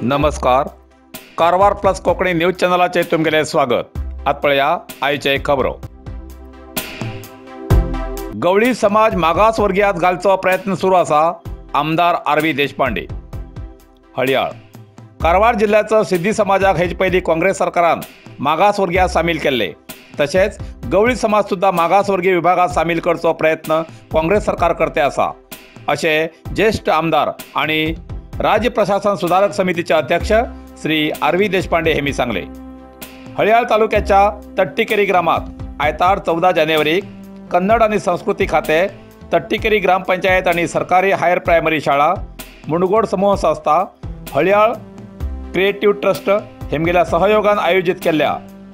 नमस्कार. Karwar plus Konkani news चॅनलाचे तुमगेले स्वागत. आत पळया आयचे खबरो. गवळी समाज मागासवर्गीयांत घालचो प्रयत्न सुरू आसा. आमदार आर.व्ही. देशपांडे. हळयाळ. कारवार जिल्ह्याचो सिद्धी समाजाक हेजे पयलीं काँग्रेस सरकारान मागासवर्गीयांत सामील केल्ले. तशेंच गवळी समाज सुद्धा मागासवर्गीय विभागात सामील करचो प्रयत्न काँग्रेस सरकार करते आसा अशें ज्येष्ठ आमदार आणि राज्य प्रशासन सुधारक समितीचे अध्यक्ष श्री आर.व्ही. देशपांडे हेमी सांगले. हळयाळ तालुक्याच्या तट्टीकेरी ग्रामात आयतार 14 जानेवारीक कन्नड आणि संस्कृती खाते, तट्टीकेरी ग्रामपंचायत आणि सरकारी हायर प्रायमरी शाळा, मुंडगोड समूह संस्था, हळयाळ क्रिएटिव्ह ट्रस्ट हेमगेल्या सहयोगान आयोजित केल्ल्या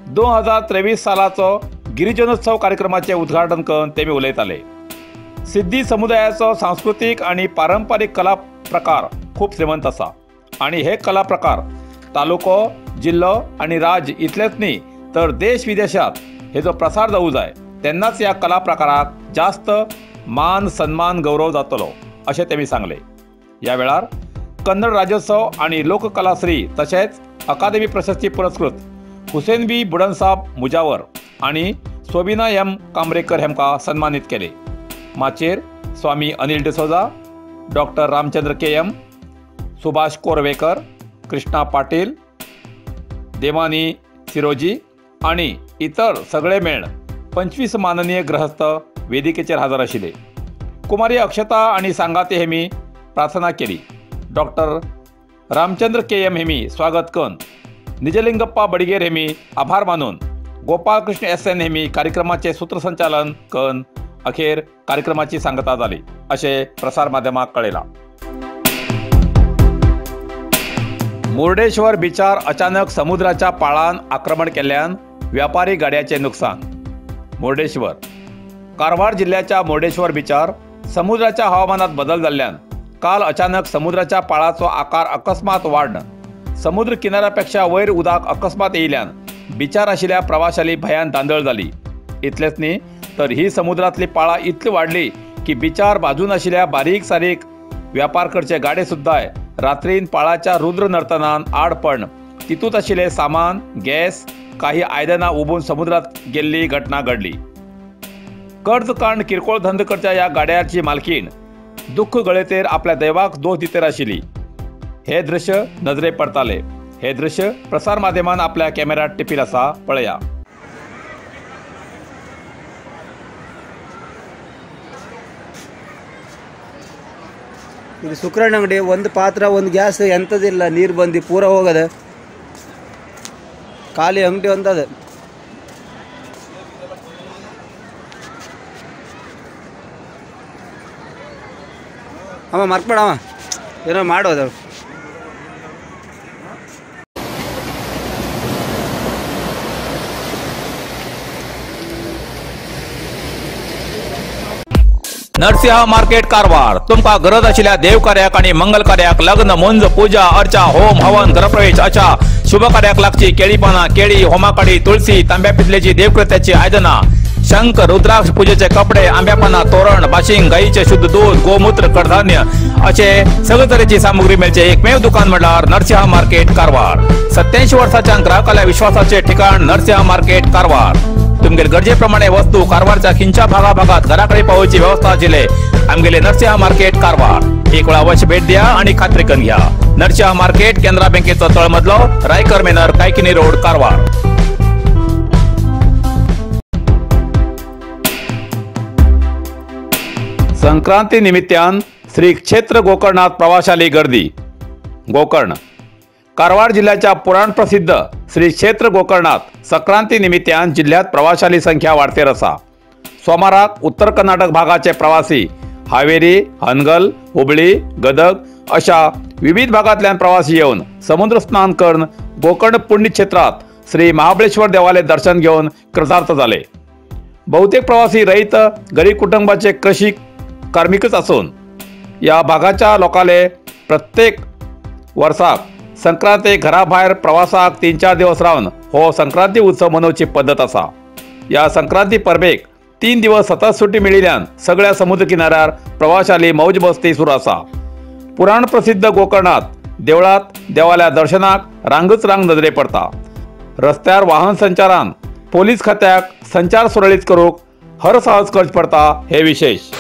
2023 सालाचो गिरिजनोत्सव कार्यक्रमाचे उद्घाटन करून तेमी उलयताले. सिद्धी समुदायाचो सांस्कृतिक आणि पारंपारीक कला प्रकार खूप श्रीमंत आसा आणि हे कला प्रकार तालुको, जिल्लो आणि राज्य इतलेच न्ही तर देश विदेशात हेजो प्रसार जावूं जाय. तेन्नाच ह्या कला प्रकाराक जास्त मान सन्मान गौरव जातलो अशें तेमी सांगले. ह्या वेळार कन्नड राज्योत्सव आणि लोककलाश्री तशेंच अकादेमी प्रशस्ती पुरस्कृत हुसेन बी बुडनसाब मुजावर आणि सोबिना एम कांबरेकर हेमकां सन्मानित केले. माचेर स्वामी अनिल डिसोजा, डॉक्टर रामचंद्र के.एम., सुभाष कोरवेकर, कृष्णा पाटील, देवानी सिरोजी आणि इतर सगळे मेळ 25 माननीय ग्रहस्थ वेदिकेचेर हजर आशिल्ले. कुमारी अक्षता आणि सांगाते हेमी प्रार्थना केली. Doctor Ramchandra KM. हेमी स्वागत करून, निजलिंगप्पा बडगेर हेमी आभार मानून, गोपाळ कृष्ण एस.एन. हेमी कार्यक्रमाचे सूत्रसंचालन करून अखेर कार्यक्रमाची सांगता जाली अशें प्रसार माध्यमांक कळयलां. मुर्डेश्वर बिचार अचानक समुद्राच्या पाळान आक्रमण केल्ल्यान व्यापारी गाड्याचे नुकसान. मुर्डेश्वर. कारवार जिल्ह्याच्या मुर्डेश्वर बिचार समुद्राच्या हवामानात बदल जाल्ल्यान काल अचानक समुद्राच्या पाळाचो आकार अकस्मात वाडन समुद्र किनाऱ्यापेक्षा वयर उदक अकस्मात येयल्यान बिचार आशिल्ल्या प्रवाशांनी भयान दांदळ जाली. इतलेच न्ही तर ही समुद्रांतली पाळा इतली वाडली की बिचार बाजून आशिल्ल्या बारीक सारीक व्यापार करचे गाडे सुद्दां रात्रीन पाळाच्या रुद्र नर्तनान आड पडन तितूंत आशिल्ले सामान, गॅस, काही आयदनां उबून समुद्रात गेल्ली घटना घडली. कर्ज कांड किरकोळ धंदो करच्या ह्या गाड्याची मालकीण दुख्ख गळेतेर आपल्या दैवाक दोश दितेर आशिल्ली. हे दृश्य नजरे पडताले. हे दृश्य प्रसार माध्यमान आपल्या कॅमेरात टिपील आसा. पळया. ಇದು ಸುಕ್ರಣ್ಣ ಅಂಗಡಿ. ಒಂದು ಪಾತ್ರ, ಒಂದು ಗ್ಯಾಸ್, ಎಂಥದಿಲ್ಲ. ನೀರು ಬಂದು ಪೂರ ಹೋಗದ, ಖಾಲಿ ಅಂಗಡಿ ಒಂದದ. ಅವ ಮರ್ಕ್ಬೇಡ, ಅವ ಏನೋ ಮಾಡೋದು. नरसिंह मार्केट कारवार. तुमका गरज आशिल्ल्या देव कार्याक आणि मंगल कार्याक, लग्न, मुंज, पूजा, अर्चा, होम, हवन, गृहप्रवेश अशा शुभ कार्याक लागची केळी पानां, केळी, होमाकडी, तुळसी, तांब्या पितलेची देवकृत्याची आयदनां, शंख, रुद्राक्ष पूजेचे कपडे, आंब्या पानां, तोरण, बाशिंग, गाईचे शुद्ध दूध, गोमूत्र, कडधान्य असे सगळे तरेची सामुग्री मेळचे एकमेव दुकान म्हणल्यार नरसिंह मार्केट कारवार. 87 वर्सांच्या ग्राहकाल्या विश्वासाचे ठिकाण नरसिंह मार्केट कारवार. तुमगेर गरजेप्रमाणे वस्तू कारवारच्या खिंच्या भागात घराकडे पावोवची व्यवस्था आशिल्ले आमगेले नरसिंह मार्केट कारवार. एक वेळ अवश्य भेट द्या आणि खात्री करून घ्या. नरसिंह मार्केट केंद्रा बँकेचो तळमजलो, रायकर मेनर, कायकिनी रोड, कारवार. संक्रांती निमित्तान श्री क्षेत्र गोकर्णात प्रवाशांची गर्दी. गोकर्ण. कारवार जिल्ह्याच्या पुराण प्रसिद्ध श्री क्षेत्र गोकर्णात संक्रांती निमित्तान जिल्ह्यात प्रवाशांची संख्या वाढतेर आसा. सोमाराक उत्तर कर्नाटक भागाचे प्रवासी हावेरी, हनगल, हुबळी, गदग अशा विविध भागांतल्यान प्रवासी येवन समुद्र स्नान करून गोकर्ण पुण्यक्षेत्रात श्री महाबळेश्वर देवालय दर्शन घेऊन कृतार्थ झाले. बहुतेक प्रवासी रहित गरीब कुटुंबाचे कृषी कार्मिकच असून या भागाच्या लोकांले प्रत्येक वर्षाक संक्रांती घराबाहेर प्रवासाक 3-4 दिवस रावन हो संक्रांती उत्सव मनोवची पद्धत आसा। या संक्रांती परबेक 3 दिवस सतत सुटी मेळिल्ल्यान सगळ्या समुद्र किनाऱ्यार प्रवाशांची मौज मस्ती सुरू आसा। पुराण प्रसिद्ध गोकर्णात देवळात देवाल्या दर्शनाक रांगच रांग नजरे पडटा। रस्त्यार वाहन संचारान पोलीस खात्याक संचार सुरळीत करूक हर साहस करचे पडटा हे विशेष।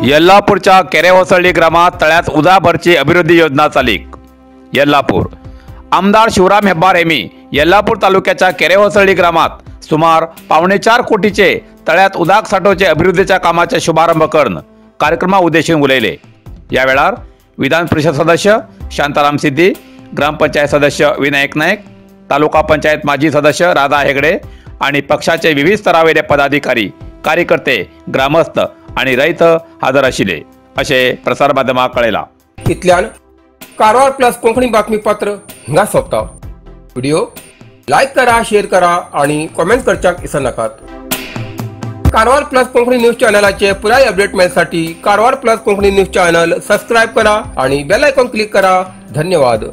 येल्लापूरच्या केरेवसळी ग्रामात तळ्यात उदक भरची अभिवृद्धी योजना चालीक। येल्लापूर आमदार शिवराम हेब्बार हेमी येल्लापूर तालुक्याच्या केरेवसळी ग्रामात सुमार 4.25 कोटीचे तळ्यात उदक साठोवचे अभिवृद्धीच्या कामाचे शुभारंभ करून कार्यक्रमा उद्देशून उलयले। या वेळार विधान परिषद सदस्य शांताराम सिद्दी, ग्रामपंचायत सदस्य विनायक नायक, तालुका पंचायत माजी सदस्य राधा हेगडे आणि पक्षाचे विविध स्तरावयले पदाधिकारी, कार्यकर्ते, ग्रामस्थ आणि रैत हाजर आशिल्ले अशे प्रसार माध्यमांक कळयला। इतल्यान कारवार प्लस कोंकणी बातमीपत्र हिंगा सोंपता। व्हिडिओ लाईक करा, शेअर करा आणि कमेंट करच्याक विसरनाकात। कारवार प्लस कोंकणी न्यूज चॅनलाचे पुराय अपडेट मेळसाठी Karwar plus Konkani news channel subscribe करा आणि बेल आयकॉन क्लिक करा। धन्यवाद।